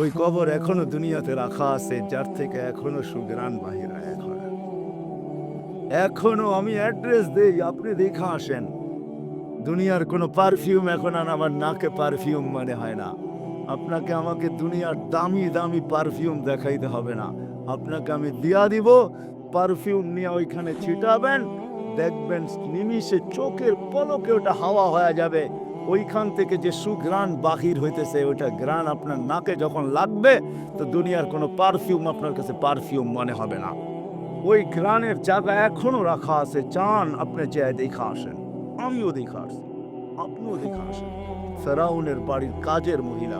ওই কবর এখনো দুনিয়াতে রাখা আছে, যার থেকে এখনো সুঘ্রাণ বাহির হয়। এখনো আমি অ্যাড্রেস দেই, আপনি দেখে আসেন। দুনিয়ার কোনো পারফিউম এখন আর আমার নাকে পারফিউম মনে হয় না। আপনাকে আমাকে দুনিয়ার দামি দামি পারফিউম দেখাইতে হবে না। আপনাকে আমি দিয়া দিব, পারফিউম নিয়ে ওইখানে ছিটাবেন, দেখবেন নিমিষে চোখের পলকে ওটা হাওয়া হয়ে যাবে। ওইখান থেকে যে সুঘ্রাণ বাহির হইতেছে, ওইটা ঘ্রাণ আপনার নাকে যখন লাগবে, তো দুনিয়ার কোনো পারফিউম আপনার কাছে পারফিউম মনে হবে না। ওই ঘ্রাণের জায়গা এখনো রাখা আছে, চান আপনি যেয়ে দেখা আসেন। আমিও দেখা আসছি, আপনিও দেখা আসেন। ফেরাউনের বাড়ির কাজের মহিলা,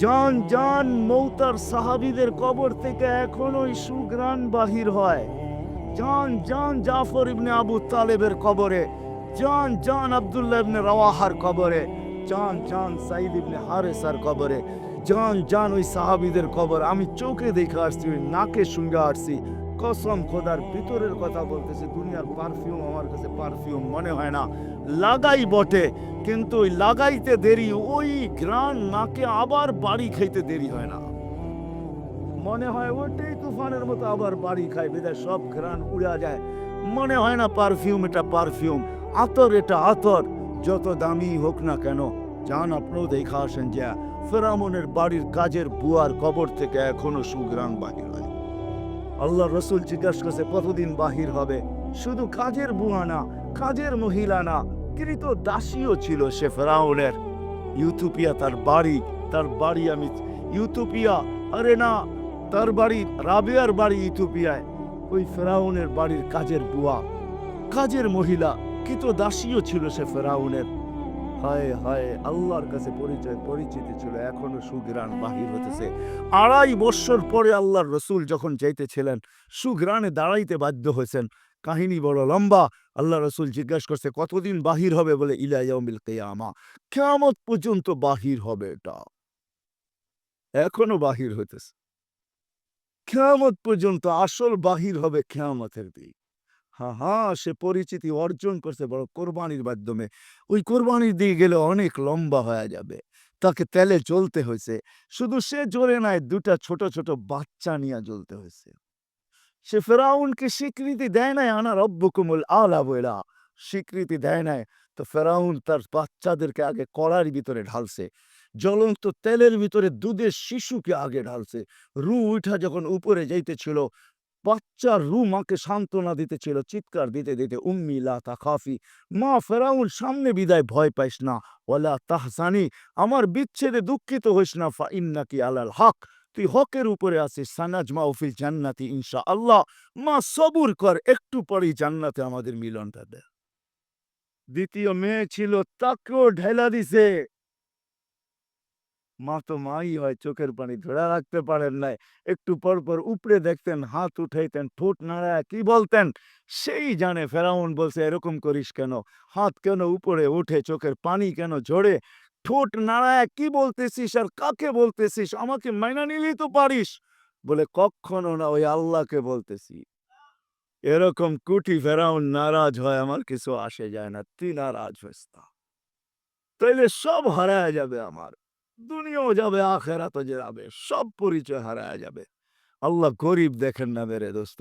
যান যান, মৌতার সাহাবীদের কবর থেকে এখনো ওই সুঘ্রাণ বাহির হয়। যান যান জাফর ইবনে আবু তালেবের কবরে, যান যান আব্দুল্লাহ ইবনে রাওয়াহার কবরে, যান যান সাইদ ইবনে হারেসার কবরে, যান যান ওই সাহাবীদের কবর। আমি চোখে দেখে আসছি, ওই নাকে শুনতে আসছি। কসম খোদার, ভিতরের কথা বলতেছে, দুনিয়ার পারফিউম আমার কাছে পারফিউম মনে হয় না। লাগাই বটে, কিন্তু ওই লাগাইতে দেরি, ওই ঘ্রাণ নাকে আবার বাড়ি খাইতে দেরি হয় না। মনে হয় ওটাই তুফানের মতো আবার বাড়ি খায়, বিদায় সব ঘ্রাণ উড়া যায়। মনে হয় না পারফিউম এটা পারফিউম, আতর এটা আতর। যত দামি হোক না কেন, যান আপনিও দেখা আসেন যে ফেরাউনের বাড়ির কাজের বুয়ার কবর থেকে এখনো সুঘ্রাণ বাহির হয়। আল্লাহ রসুল জিজ্ঞাসা করছে কতদিন বাহির হবে? শুধু কাজের বুয়া না, কাজের মহিলা না, কৃত দাসীও ছিল সে ফেরাউনের। ইউথোপিয়া তার বাড়ি আমি ইউথোপিয়া, আরে না, তার বাড়ি, রাবেয়ার বাড়ি ইথিওপিয়ায়। ওই ফেরাউনের বাড়ির কাজের বুয়া, কাজের মহিলা, কৃত দাসীও ছিল সে ফেরাউনের। হায় হায়, আল্লাহর কাছে পরিচিতি ছিল, এখনো সুঘ্রাণ বাহির হতেছে। ২.৫ বৎসর পরে আল্লাহর রসুল যখন যাইতেছিলেন, সুঘ্রাণে দাঁড়াইতে বাধ্য হয়েছেন। কাহিনী বড় লম্বা। আল্লাহ রসুল জিজ্ঞাসা করছে কতদিন বাহির হবে? বলে ইলা ইয়াউমিল কিয়ামা, কিয়ামত পর্যন্ত বাহির হবে এটা। এখনো বাহির হইতেছে, কিয়ামত পর্যন্ত আসল বাহির হবে কিয়ামতের দিন। সে পরিচিতি অর্জন করছে বড় কোরবানির মাধ্যমে। ওই কোরবানির দিয়ে গেলে অনেক লম্বা হয়ে যাবে। তাকে তেলে জ্বলতে হয়েছে। শুধু সে জ্বলে নাই, ২ টা ছোট ছোট বাচ্চা নিয়ে জ্বলতে হয়েছে। সে ফেরাউনকে স্বীকৃতি দেয় নাই, আনা রব্বুকুমুল আলা বইলা স্বীকৃতি দেয় নাই। তো ফেরাউন তার বাচ্চাদেরকে আগে কড়ার ভিতরে ঢালছে, জ্বলন্ত তেলের ভিতরে দুধের শিশুকে আগে ঢালছে। রু উঠা যখন উপরে যাইতেছিল, বাচ্চার রু মাকে সান্ত্বনা দিতেছিল, চিৎকার দিতে দিতে, উম্মি লা তাখাফি, মা ফেরাউন সামনে বিদায়, ভয় পাইস না, ওয়ালা তাহজানি, আমার বিচ্ছেদে দুঃখিত হইস না, ফা ইন্নাকি আলাল হক, তুই হকের উপরে আছিস, সানাজমাউ ফিল জান্নাতি ইনশাআল্লাহ, মা সবুর কর, একটু পরেই জান্নাতে আমাদের মিলনটা দে। দ্বিতীয় মেয়ে ছিল, তাকেও ঢেলা দিছে। মা তো মাই হয়, চোখের পানি ধরে রাখতে পারেন নাই। একটু পর পর উপরে দেখতেন, হাত উঠাইতেন, ঠোঁট নাড়ায় কি বলতেন সেই জানে। ফেরাউন বলছে এরকম করিস কেন? হাত কেন উপরে ওঠে, চোখের পানি কেন ঝরে? ঠোঁট নাড়ায় কি বলতেছিস আর কাকে বলতেছিস? আমাকে মাইনা নিলেই তো পারিস। বলে কখনো না, ওই আল্লাহকে বলতেছি। এরকম কুটি ফেরাউন নারাজ হয়, আমার কিছু আসে যায় না, তুই নারাজ হইস না। তাইলে সব হারায় যাবে আমার। দুনিয়াও যাবে, আখেরাতও যাবে, সব পরিচয় হারায় যাবে। আল্লাহ গরিব দেখেন না মেরে দোস্ত।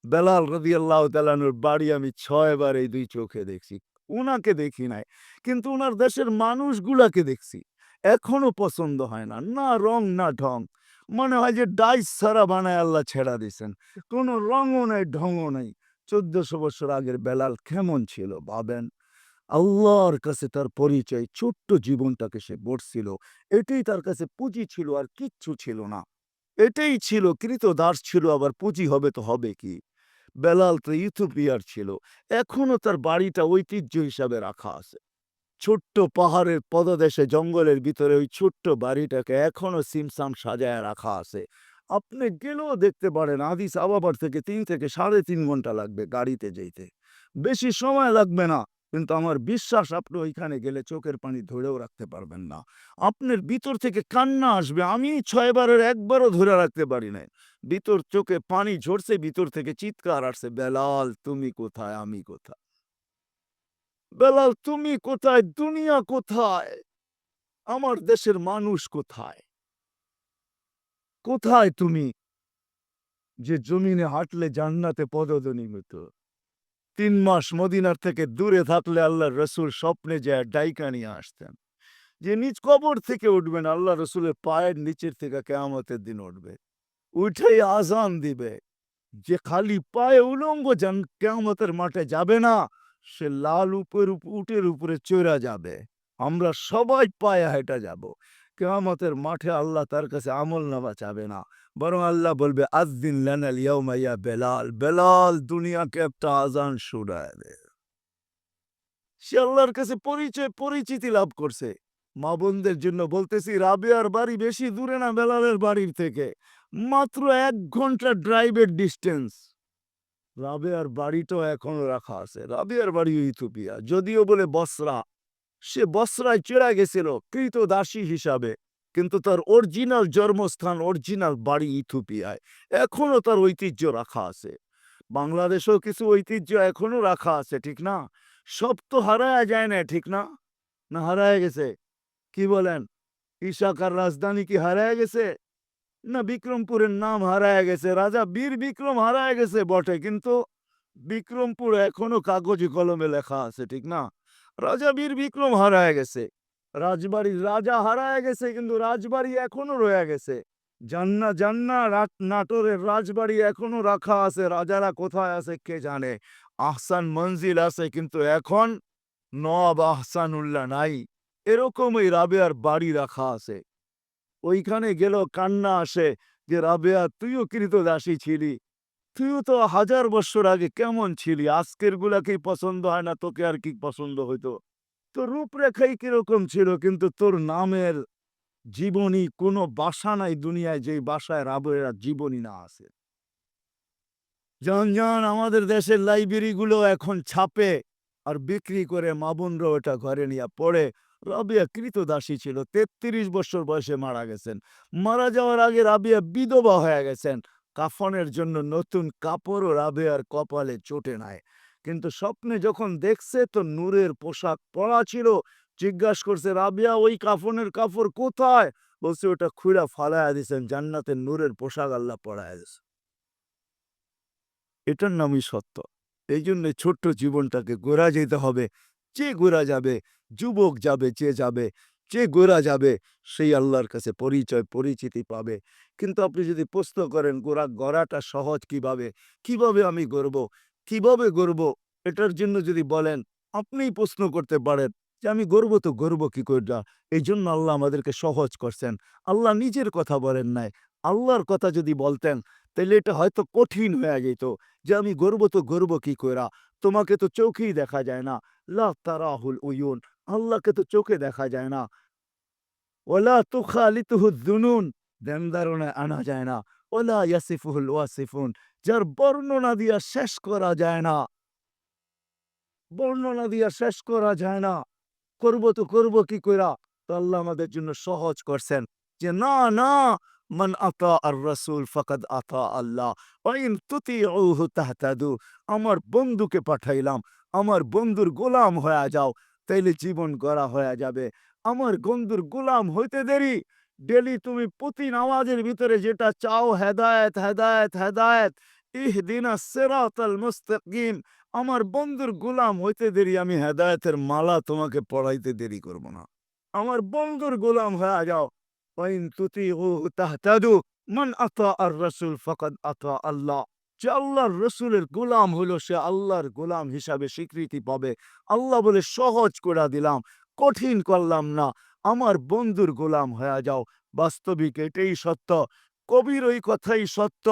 বেলাল রাদিয়াল্লাহু তাআলা আনহুর বাড়ি আমি ৬ বার এই ২ চোখে দেখছি। উনাকে দেখি নাই, কিন্তু উনার দেশের মানুষগুলাকে দেখছি। এখনো পছন্দ হয় না, না রং না ঢং। মনে হয় যে ডাইস ছাড়া বানায় আল্লাহ ছেড়া দিছেন। কোনো রঙও নাই, ঢংও নাই। ১৪০০ বছর আগের বেলাল কেমন ছিল ভাবেন। আল্লাহর কাছে তার পরিচয়, ছোট্ট জীবনটাকে সে গড়ছিল। এটাই তার কাছে পুঁজি ছিল, আর কিচ্ছু ছিল না। এটাই ছিল, ক্রীতদাস ছিল, আবার পুঁজি হবে তো হবে কি? বেলাল তো ইথিওপিয়ার ছিল। এখনো তার বাড়িটা ঐতিহ্য হিসাবে রাখা আছে। ছোট্ট পাহাড়ের পদদেশে জঙ্গলের ভিতরে ওই ছোট্ট বাড়িটাকে এখনো ছিমছাম সাজায় রাখা আছে। আপনি গেলেও দেখতে পারেন, আদিস আবাবার থেকে ৩ থেকে ৩.৫ ঘন্টা লাগবে গাড়িতে যেতে। বেশি সময় লাগবে না। কিন্তু আমার বিশ্বাস, আপনি ওইখানে গেলে চোখের পানি ধরেও রাখতে পারবেন না। আপনার ভিতর থেকে কান্না আসবে। আমি ৬ বারের ১ বারও ধরে রাখতে পারি নাই। ভিতর চোখে পানি ঝরছে, ভিতর থেকে চিৎকার আসছে, বেলাল তুমি কোথায়? আমি কোথায়? বেলাল তুমি কোথায়? দুনিয়া কোথায়? আমার দেশের মানুষ কোথায়? কোথায় তুমি যে জমিনে হাঁটলে জান্নাতে পদধ্বনি হতো? 3 মাস মদিনার থেকে দূরে থাকলে আল্লাহর রসুল স্বপ্নে যায় ডাইকা নিয়ে আসতেন যে নিজ কবর থেকে উঠবেন, আল্লাহ রসুলের পায়ের নিচের থেকে কেয়ামতের দিন উঠবে, উঠেই আজান দিবে। যে খালি পায়ে উলঙ্গ যান কেয়ামতের মাঠে যাবে না, সে লাল উটের উপরে চড়া যাবে। আমরা সবাই পায়ে হেঁটে যাব। কেয়ামতের মাঠে আল্লাহ তার কাছে আমল নামা চাবে না, বরং আল্লাহ বলবে আযদিন লানাল ইয়াউমা ইয়া বেলাল, বেলাল দুনিয়াকে একটা আজান শোনায় দে। সে আল্লাহর কাছে পরিচিতি লাভ করছে। মা বোনদের জন্য বলতেছি, রাবেয়ার বাড়ি বেশি দূরে না বেলালের বাড়ির থেকে, মাত্র 1 ঘন্টা ড্রাইভের ডিস্টেন্স। রাবেয়ার বাড়িটাও এখনো রাখা আছে। রাবেয়ার বাড়ি ইথিওপিয়া, যদিও বলে বসরা। সে বসরায় চেরা গেছিল কৃতদাসী হিসাবে, কিন্তু তার অরিজিনাল জন্মস্থান, অরিজিনাল বাড়ি ইথিওপিয়ায়। এখনো তার ঐতিহ্য রাখা আছে। বাংলাদেশেও কিছু ঐতিহ্য এখনো রাখা আছে, ঠিক না? সব তো হারায় যায় না, ঠিক না? না হারায় গেছে? কি বলেন? ইশাকার রাজধানী কি হারায় গেছে? না বিক্রমপুরের নাম হারায় গেছে। রাজা বীর বিক্রম হারায় গেছে বটে, কিন্তু বিক্রমপুর এখনো কাগজে কলমে লেখা আছে, ঠিক না? রাজা বীর বিক্রম হারায় গেছে, রাজবাড়ির রাজা হারায় গেছে, কিন্তু রাজবাড়ি এখনো রয়ে গেছে। জান্না জান্না নাটোরের রাজবাড়ি এখনো রাখা আছে। রাজারা কোথায় আছে কে জানে। আহসান মঞ্জিল আছে, কিন্তু এখন নবাব আহসানুল্লাহ নাই। এরকমই রাবেয়ার বাড়ি রাখা আছে। ওইখানে গেল কান্না আসে যে রাবেয়া তুইও কৃতদাসী ছিলি, তুইও তো 1000 বছর আগে কেমন ছিলি, আজকের গুলাকেই পছন্দ হয় না, তোকে আর কি পছন্দ হইতো? তোর রূপরেখাই কিরকম ছিল, কিন্তু তোর নামের জীবনী কোনো বাসা নাই দুনিয়ায় যেই বাসায় রাবেয়ার জীবনী না আছে। জন আমাদের দেশের লাইব্রেরিগুলো এখন ছাপে আর বিক্রি করে, মা বোনরা ওটা ঘরে নিয়ে পড়ে। রাবিয়া কৃতদাসী ছিল, 33 বছর বয়সে মারা গেছেন। মারা যাওয়ার আগে রাবিয়া বিধবা হয়ে গেছেন। কাফনের জন্য নতুন কাপড়ও রাবিয়ার কপালে চোটে নাই, কিন্তু স্বপ্নে যখন দেখছে তো নূরের পোশাক পরা ছিল। জিজ্ঞাসা করছে, রাবিয়া ওই কাফনের কাপড় কোথায়? বলছে ওটা খুঁড়া ফালাইয়া দিছেন, জান্নাতের নূরের পোশাক আল্লাহ পরাইয়া দিছে। এটার নামই সত্য। এই জন্য ছোট্ট জীবনটাকে গড়া যেতে হবে। যে গড়া যাবে, যুবক যাবে, যে গড়া যাবে সেই আল্লাহর কাছে পরিচিতি পাবে। কিন্তু আপনি যদি প্রশ্ন করেন গড়াটা সহজ কিভাবে, কিভাবে আমি গড়ব, কিভাবে গড়ব, এটার জন্য যদি বলেন, আপনিই প্রশ্ন করতে পারেন যে আমি গড়ব তো গড়ব কি করে? এই জন্য আল্লাহ আমাদেরকে সহজ করছেন। আল্লাহ নিজের কথা বলেন নাই। আল্লাহর কথা যদি বলতেন তাহলে এটা হয়তো কঠিন হয়ে যেত যে আমি গর্ব তো গর্ব কি কইরা, তোমাকে তো চোখেই দেখা যায় না। লা তারাহুল উয়ুন, আল্লাহকে তো চোখে দেখা যায় না। ওয়ালা তুখালিতুহু যুনুন, ধ্যান ধারণায় আনা যায় না। ওয়ালা ইয়াসিফুহুল ওয়াসিফুন, যার বর্ণনা দিয়া শেষ করা যায় না, বর্ণনা দিয়া শেষ করা যায় না। করব তো করব কি কইরা? তো আল্লাহ আমাদের জন্য সহজ করছেন যে না না, মান আতা আর রাসূল ফাকাদ আতা আল্লাহ ওয়া ইন তুতিউহু তাহতাদু। আমার বন্ধুকে পাঠাইলাম, আমার বন্ধুর গোলাম হয়ে যাও, তাইলে জীবন গড়া হয়ে যাবে। আমার বন্ধুর গোলাম হইতে দেরি। ডেলি তুমি প্রতি নামাজের ভিতরে যেটা চাও, হেদায়েত হেদায়েত হেদায়েত, ইহদিনাস সিরাতাল মুস্তাকিম। আমার বন্ধুর গোলাম হইতে দেরি, আমি হেদায়েতের মালা তোমাকে পড়াইতে দেরি করব না। আমার বন্ধুর গোলাম হয়ে যাও। ওয়াইন তুতিউহু তাহতাদু, মান আতা আর রাসূল ফাকাদ আতা আল্লাহ। যে আল্লাহর রসুলের গোলাম হলো সে আল্লাহর গোলাম হিসাবে স্বীকৃতি পাবে। আল্লাহ বলে সহজ করে দিলাম, কঠিন করলাম না। আমার বন্ধুর গোলাম হয়ে যাও। বাস্তবিক এটাই সত্য। কবির ওই কথাই সত্য,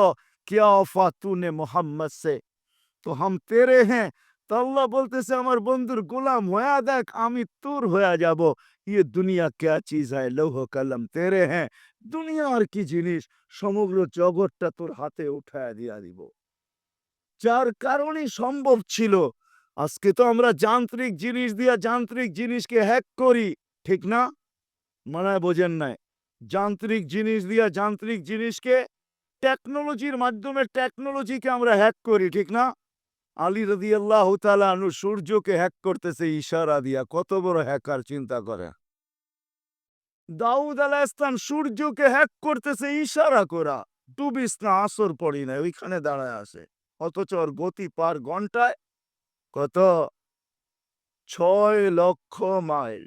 কিয়া ওফা তূনে মোহাম্মদ সে তো হাম তেরে হ্যাঁ। তো আল্লাহ বলতেছে আমার বন্ধুর গোলাম হয়ে দেখ, আমি তোর হয়ে যাব। ইয়ে দুনিয়া ক্যা চিজ হয়, লৌহ কলম তেরে হ্যাঁ। দুনিয়া আর কি জিনিস, সমগ্র জগৎটা তোর হাতে উঠায় দিয়া দিব। যার কারণে সম্ভব ছিল। আজকে তো আমরা যান্ত্রিক জিনিস দিয়া যান্ত্রিক জিনিসকে হ্যাক করি, ঠিক না? মনে হয় বোঝেন নাই। যান্ত্রিক জিনিস দিয়া যান্ত্রিক জিনিসকে, টেকনোলজির মাধ্যমে টেকনোলজিকে আমরা হ্যাক করি, ঠিক না? আলী রাদিয়াল্লাহু তাআলা আনহু সূর্যকে হ্যাক করতেছে ইশারা দিয়া। কত বড় হ্যাকার চিন্তা করে। দাউদ আলাইহিসসালাম সূর্যকে হ্যাক করতেছে ইশারা করা, ডুবিস না, আসর পড়ি না, ওইখানে দাঁড়ায় আছে। অথচ ওর গতি পার ঘন্টায় কত? 6 লক্ষ মাইল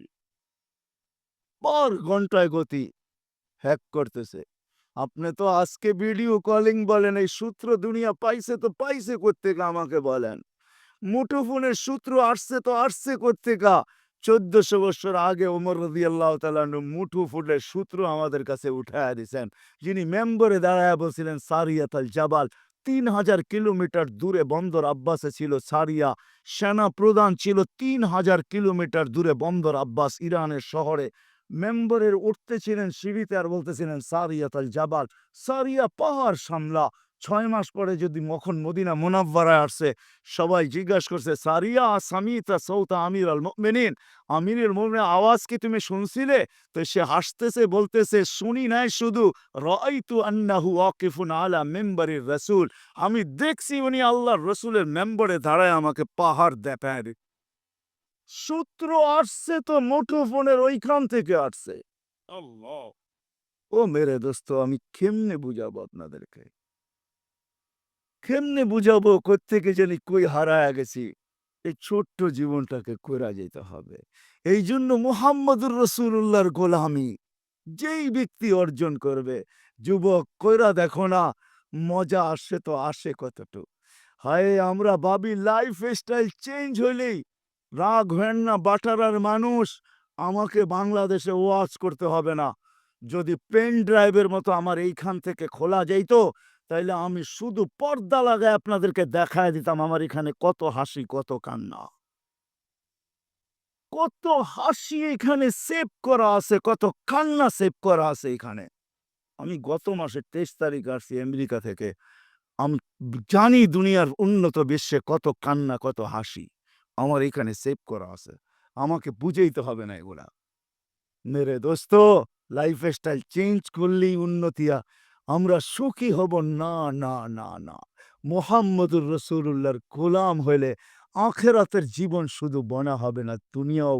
পার ঘন্টায় গতি, হ্যাক করতেছে। আপনি তো আজকে ভিডিও কলিং বলেন, এই সূত্র দুনিয়া পাইছে তো পাইছে কোত্থেকে আমাকে বলেন? মুঠোফোনের সূত্র আসছে তো আসছে কোত্থেকা? 1400 বছর আগে ওমর রাদিয়াল্লাহু তাআলা আনহু মুঠোফোনের সূত্র আমাদের কাছে উঠায়া দিছেন। যিনি মেম্বরে দাঁড়ায়া বলছিলেন সারিয়াত আল জাবাল, 3000 কিলোমিটার দূরে বন্দর আব্বাসে ছিল সারিয়া। সেনা প্রধান ছিল 3000 কিলোমিটার দূরে বন্দর আব্বাস ইরানের শহরে। মেম্বরের উঠতেছিলেন সিঁড়িতে আর বলতেছিলেন সারিয়াত আল জাবাল, সারিয়া পাহাড় সামলা। 6 মাস পরে যদি মখন মদিনা মুনাব্বারায় আসছে, সবাই জিজ্ঞাসা করছে, সারিয়া সামিতা সৌতা আমির আল মুমিনিন, আমিরুল মুমিনের আওয়াজ কি তুমি শুনছিলে? তো সে হাসতেছে, বলতেছে, শুনি নাই শুধু, রাআইতু আন্নাহু ওয়াকিফুন আলা মিম্বারির রাসূল, আমি দেখছি উনি আল্লাহর রসুলের মেম্বরে দাঁড়ায় আমাকে পাহাড় দেখায়। সূত্র আসছে তো মুঠোফোনের ওইখান থেকে আসছে। আল্লাহ! ও মেরে দোস্ত, আমি কেমনে বুঝাবো আপনাদেরকে? কেমনে বুঝাবো কোত্থেকে জানি কই হারায়া গেছি? এই ছোট্ট জীবনটাকে কইরা যেতে হবে। এই জন্য মুহাম্মদুর রাসূলুল্লাহর গোলামি যেই ব্যক্তি অর্জন করবে, যুবক কইরা দেখো না, মজা আসে তো আসে কতটুক। হায় আমরা ভাবি লাইফ স্টাইল চেঞ্জ হইলেই রাগ হেন না, বাটারার মানুষ, আমাকে বাংলাদেশে ওয়াজ করতে হবে না। যদি পেন ড্রাইভের মতো আমার এইখান থেকে খোলা যাইতো, তাইলে আমি শুধু পর্দা লাগায় আপনাদেরকে দেখায় দিতাম আমার এখানে কত হাসি, কত কান্না। কত হাসি এখানে সেভ করা আছে, কত কান্না সেভ করা আছে এখানে। আমি গত মাসের 23 তারিখ আসছি আমেরিকা থেকে। আমি জানি দুনিয়ার উন্নত বিশ্বে কত কান্না, কত হাসি আমার এখানে সেভ করা আছে। আমাকে বুঝাইতে হবে না এগুলা। মেরে দোস্ত, লাইফস্টাইল চেঞ্জ করলেই উন্নতি। আমরা সুখী হব না, না, না, না। মুহাম্মদুর রাসূলুল্লাহর গোলাম হইলে আখিরাতের জীবন শুধু বনা হবে না, দুনিয়াও